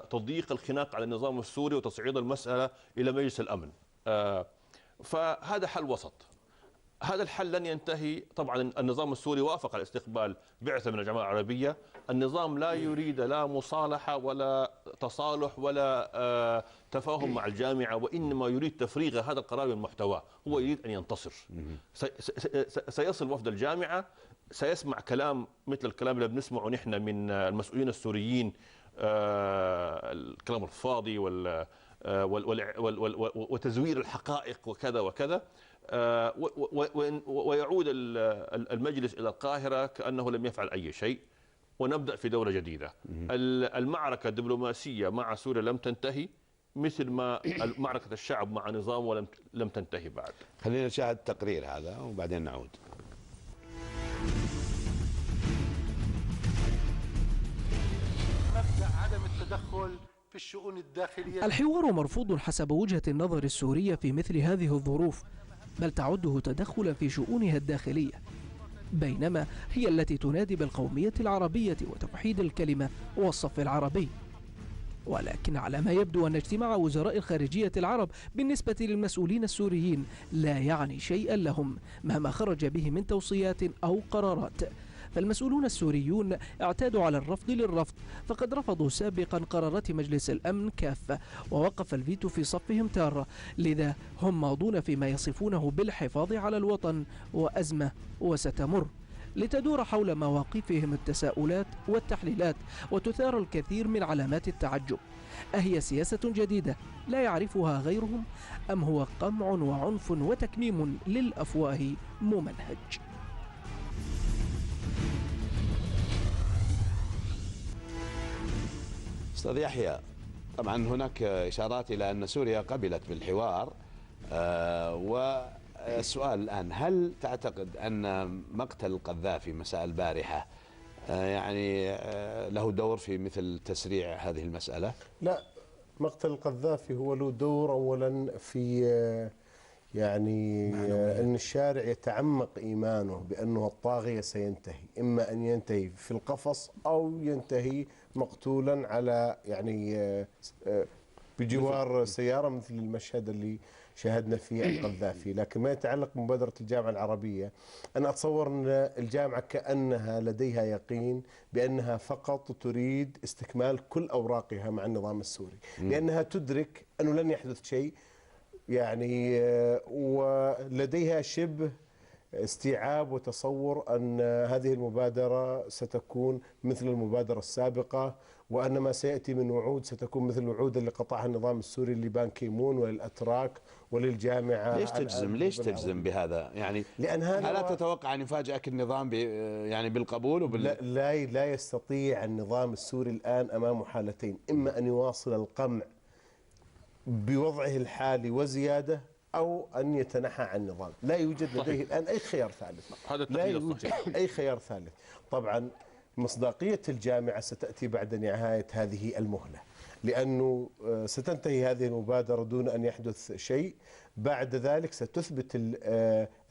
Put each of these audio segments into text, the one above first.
تضييق الخناق على النظام السوري وتصعيد المسألة إلى مجلس الأمن. فهذا حل وسط. هذا الحل لن ينتهي. طبعا النظام السوري وافق على استقبال بعثة من الجماعة العربية. النظام لا يريد لا مصالحة ولا تصالح ولا تفاهم مع الجامعة، وإنما يريد تفريغ هذا القرار من محتواه. هو يريد أن ينتصر. سيصل وفد الجامعة، سيسمع كلام مثل الكلام اللي بنسمعه نحن من المسؤولين السوريين، الكلام الفاضي وتزوير الحقائق وكذا وكذا، ويعود المجلس إلى القاهرة كأنه لم يفعل أي شيء، ونبدأ في دورة جديدة. المعركة الدبلوماسية مع سوريا لم تنتهي، مثل ما معركة الشعب مع نظام ولم تنتهي بعد. خلينا نشاهد التقرير هذا وبعدين نعود. مبدأ عدم التدخل في الشؤون الداخلية. الحوار مرفوض حسب وجهة النظر السورية في مثل هذه الظروف، بل تعده تدخلا في شؤونها الداخلية، بينما هي التي تنادي بالقومية العربية وتوحيد الكلمة والصف العربي. ولكن على ما يبدو أن اجتماع وزراء الخارجية العرب بالنسبة للمسؤولين السوريين لا يعني شيئا لهم مهما خرج به من توصيات أو قرارات، فالمسؤولون السوريون اعتادوا على الرفض للرفض، فقد رفضوا سابقا قرارات مجلس الأمن كافة ووقف الفيتو في صفهم تارة، لذا هم ماضون فيما يصفونه بالحفاظ على الوطن وأزمة وستمر، لتدور حول مواقفهم التساؤلات والتحليلات وتثار الكثير من علامات التعجب. أهي سياسة جديدة لا يعرفها غيرهم، أم هو قمع وعنف وتكميم للأفواه ممنهج؟ أستاذ يحيى، طبعا هناك إشارات إلى أن سوريا قبلت بالحوار، والسؤال الآن، هل تعتقد أن مقتل القذافي مساء البارحة يعني له دور في مثل تسريع هذه المسألة؟ لا، مقتل القذافي هو له دور أولا في يعني أن الشارع يتعمق إيمانه بأنه الطاغية سينتهي، إما أن ينتهي في القفص أو ينتهي مقتولا على يعني بجوار سيارة، مثل المشهد اللي شاهدنا فيه القذافي. لكن ما يتعلق بمبادرة الجامعة العربية، أنا أتصور أن الجامعة كأنها لديها يقين بأنها فقط تريد استكمال كل أوراقها مع النظام السوري، لأنها تدرك أنه لن يحدث شيء يعني، ولديها شبه استيعاب وتصور أن هذه المبادرة ستكون مثل المبادرة السابقة، وأن ما سيأتي من وعود ستكون مثل الوعود اللي قطعها النظام السوري لبان كيمون وللأتراك وللجامعة. ليش تجزم بهذا؟ يعني لأن هل تتوقع أن يفاجئك النظام يعني بالقبول لا يستطيع النظام السوري الآن أمامه حالتين: إما أن يواصل القمع بوضعه الحالي وزيادة، أو أن يتنحى عن النظام. لا يوجد لديه الآن أي خيار ثالث. لا يوجد أي خيار ثالث. طبعا مصداقية الجامعة ستأتي بعد نهاية هذه المهلة، لأنه ستنتهي هذه المبادرة دون أن يحدث شيء. بعد ذلك ستثبت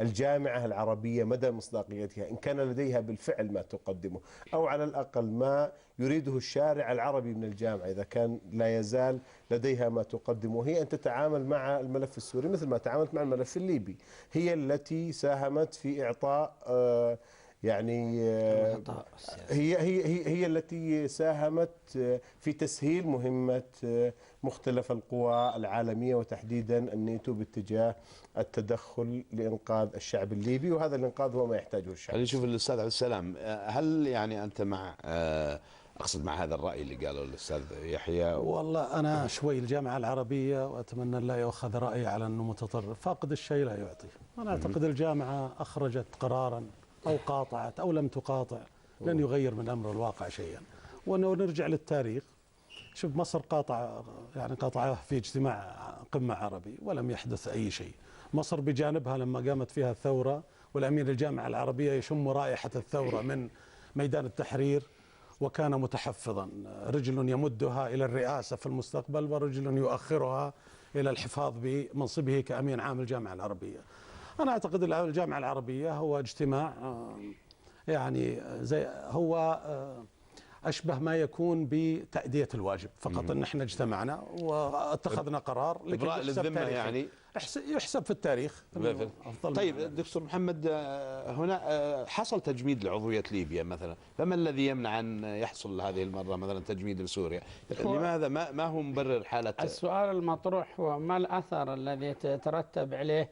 الجامعة العربية مدى مصداقيتها، إن كان لديها بالفعل ما تقدمه، أو على الأقل ما يريده الشارع العربي من الجامعة، إذا كان لا يزال لديها ما تقدمه. هي أن تتعامل مع الملف السوري مثل ما تعاملت مع الملف الليبي. هي التي ساهمت في إعطاء يعني هي التي ساهمت في تسهيل مهمة مختلف القوى العالمية، وتحديدا الناتو باتجاه التدخل لإنقاذ الشعب الليبي، وهذا الإنقاذ هو ما يحتاجه الشعب. خلينا نشوف الأستاذ عبد السلام، هل يعني أنت مع أقصد مع هذا الرأي اللي قاله الأستاذ يحيى؟ والله أنا شوي الجامعة العربية، وأتمنى لا يؤخذ رأيي على أنه متطرف. فاقد الشيء لا يعطي. أنا أعتقد الجامعة أخرجت قراراً أو قاطعت أو لم تقاطع لن يغير من أمر الواقع شيئا. وأنه نرجع للتاريخ، شوف مصر قاطعة في اجتماع قمة عربي ولم يحدث أي شيء. مصر بجانبها لما قامت فيها الثورة والأمين الجامعة العربية يشم رائحة الثورة من ميدان التحرير، وكان متحفظا، رجل يمدها إلى الرئاسة في المستقبل ورجل يؤخرها إلى الحفاظ بمنصبه كأمين عام الجامعة العربية. أنا أعتقد الجامعة العربية هو اجتماع يعني زي هو أشبه ما يكون بتأدية الواجب فقط، أن احنا اجتمعنا واتخذنا قرار إبراء للذمة يعني يحسب في التاريخ. طيب دكتور محمد، هنا حصل تجميد لعضوية ليبيا مثلا، فما الذي يمنع أن يحصل هذه المرة مثلا تجميد لسوريا؟ لماذا ما هو مبرر حالة؟ السؤال المطروح هو ما الأثر الذي يترتب عليه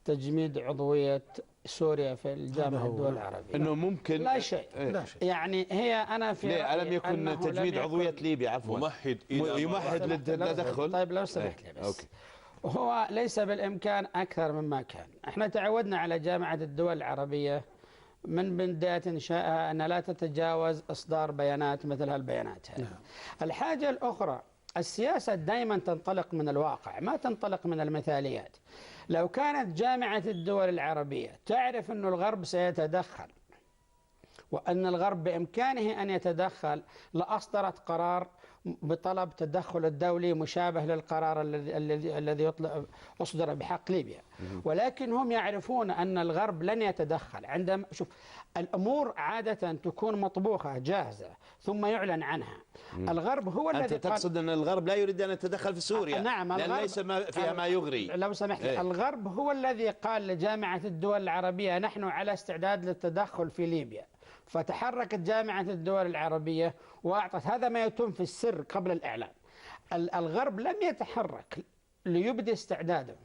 تجميد عضوية سوريا في الجامعة الدول العربية؟ انه ممكن لا شيء. لا شيء. يعني هي انا في ليه ألم يكن تجميد عضوية ليبيا عفوا يمهد للتدخل؟ طيب لو سمحت لي بس. أوكي. هو ليس بالامكان اكثر مما كان. احنا تعودنا على جامعة الدول العربية من بداية انشائها ان لا تتجاوز اصدار بيانات مثل هالبيانات هذه. الحاجة الاخرى، السياسة دائما تنطلق من الواقع، ما تنطلق من المثاليات. لو كانت جامعة الدول العربية تعرف أن الغرب سيتدخل وأن الغرب بإمكانه أن يتدخل لأصدرت قرار بطلب تدخل الدولي مشابه للقرار الذي أصدر بحق ليبيا. ولكن هم يعرفون أن الغرب لن يتدخل. عندما شوف الأمور عادة تكون مطبوخة جاهزة ثم يعلن عنها. الغرب هو الذي أنت تقصد أن الغرب لا يريد أن يتدخل في سوريا؟ نعم، لأن ليس فيها ما يغري. لو سمحت، الغرب هو الذي قال لجامعة الدول العربية نحن على استعداد للتدخل في ليبيا، فتحركت جامعة الدول العربية وأعطت. هذا ما يتم في السر قبل الإعلان. الغرب لم يتحرك ليبدي استعداده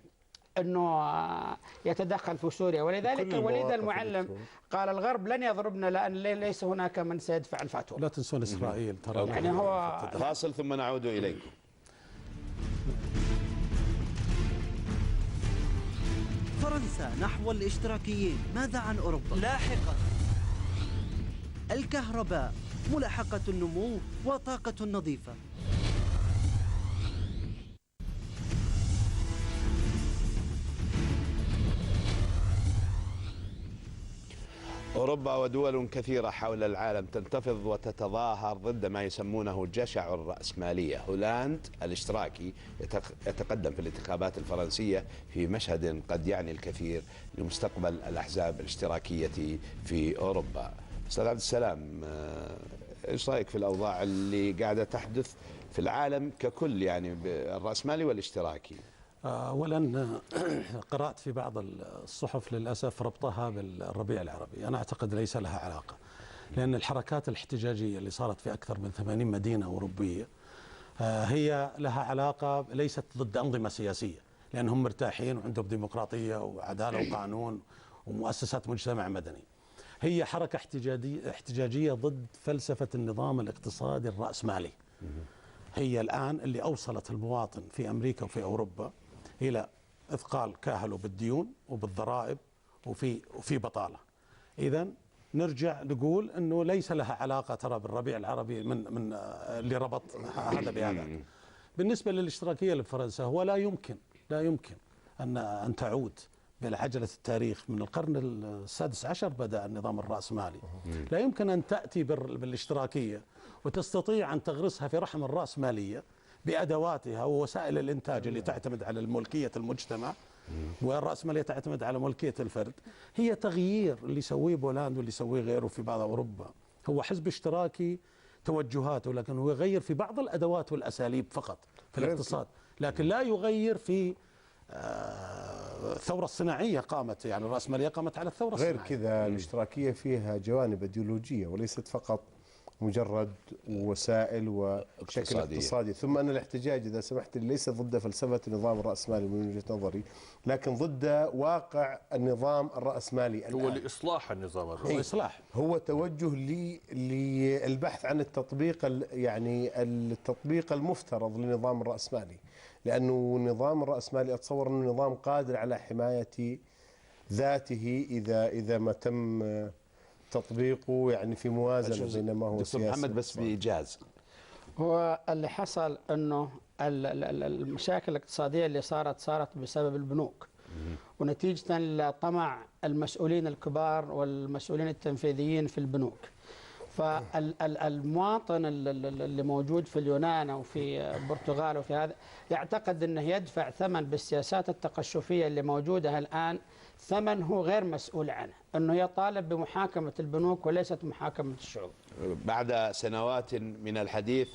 أنه يتدخل في سوريا، ولذلك وليد المعلم قال الغرب لن يضربنا لأن ليس هناك من سيدفع الفاتورة. لا تنسون إسرائيل ترى. يعني هو فاصل ثم نعود إليكم. فرنسا نحو الاشتراكيين، ماذا عن أوروبا؟ لاحقا الكهرباء، ملاحقة النمو وطاقة نظيفة. أوروبا ودول كثيرة حول العالم تنتفض وتتظاهر ضد ما يسمونه جشع الرأسمالية. هولندا الاشتراكي يتقدم في الانتخابات الفرنسية في مشهد قد يعني الكثير لمستقبل الأحزاب الاشتراكية في أوروبا. أستاذ عبد السلام، إيش رأيك في الأوضاع اللي قاعدة تحدث في العالم ككل، يعني الرأسمالي والاشتراكي؟ أولا قرأت في بعض الصحف للأسف ربطها بالربيع العربي. أنا أعتقد ليس لها علاقة، لأن الحركات الاحتجاجية اللي صارت في أكثر من 80 مدينة أوروبية هي لها علاقة ليست ضد أنظمة سياسية، لأنهم مرتاحين وعندهم ديمقراطية وعدالة وقانون ومؤسسات مجتمع مدني. هي حركة احتجاجية ضد فلسفة النظام الاقتصادي الرأسمالي. هي الآن اللي أوصلت المواطن في أمريكا وفي أوروبا إلى إثقال كاهله بالديون وبالضرائب وفي بطالة. إذن نرجع نقول أنه ليس لها علاقة ترى بالربيع العربي من اللي ربط هذا بهذا. بالنسبة للاشتراكية لفرنسا، هو لا يمكن أن تعود بالعجلة التاريخ. من القرن السادس عشر بدأ النظام الرأسمالي. لا يمكن أن تأتي بالاشتراكية وتستطيع أن تغرسها في رحم الرأسمالية بأدواتها ووسائل الإنتاج اللي تعتمد على الملكية المجتمع، والرأسمالية تعتمد على ملكية الفرد. هي تغيير اللي يسويه بولندا واللي يسويه غيره في بعض أوروبا. هو حزب اشتراكي توجهاته، لكن هو يغير في بعض الأدوات والأساليب فقط في الاقتصاد، لكن لا يغير في الثورة الصناعية. قامت يعني الرأسمالية قامت على الثورة الصناعية. غير كذا الاشتراكية فيها جوانب ايديولوجية وليست فقط مجرد وسائل وشكل اقتصادي. ثم أن الاحتجاج إذا سمحت لي ليس ضد فلسفة النظام الرأسمالي من وجهة نظري، لكن ضد واقع النظام الرأسمالي. هو لإصلاح النظام الرأسمالي. إصلاح هو توجه للبحث عن التطبيق، يعني التطبيق المفترض للنظام الرأسمالي، لأنه النظام الرأسمالي أتصور أنه نظام قادر على حماية ذاته إذا ما تم تطبيقه، يعني في موازنة بين ما هو دكتور محمد بس بإيجاز. هو اللي حصل أنه المشاكل الاقتصادية اللي صارت بسبب البنوك، ونتيجة لطمع المسؤولين الكبار والمسؤولين التنفيذيين في البنوك. فالمواطن اللي موجود في اليونان أو في البرتغال وفي هذا يعتقد أنه يدفع ثمن بالسياسات التقشفية اللي موجودة الآن، ثمن هو غير مسؤول عنه، أنه يطالب بمحاكمة البنوك وليست محاكمة الشعوب. بعد سنوات من الحديث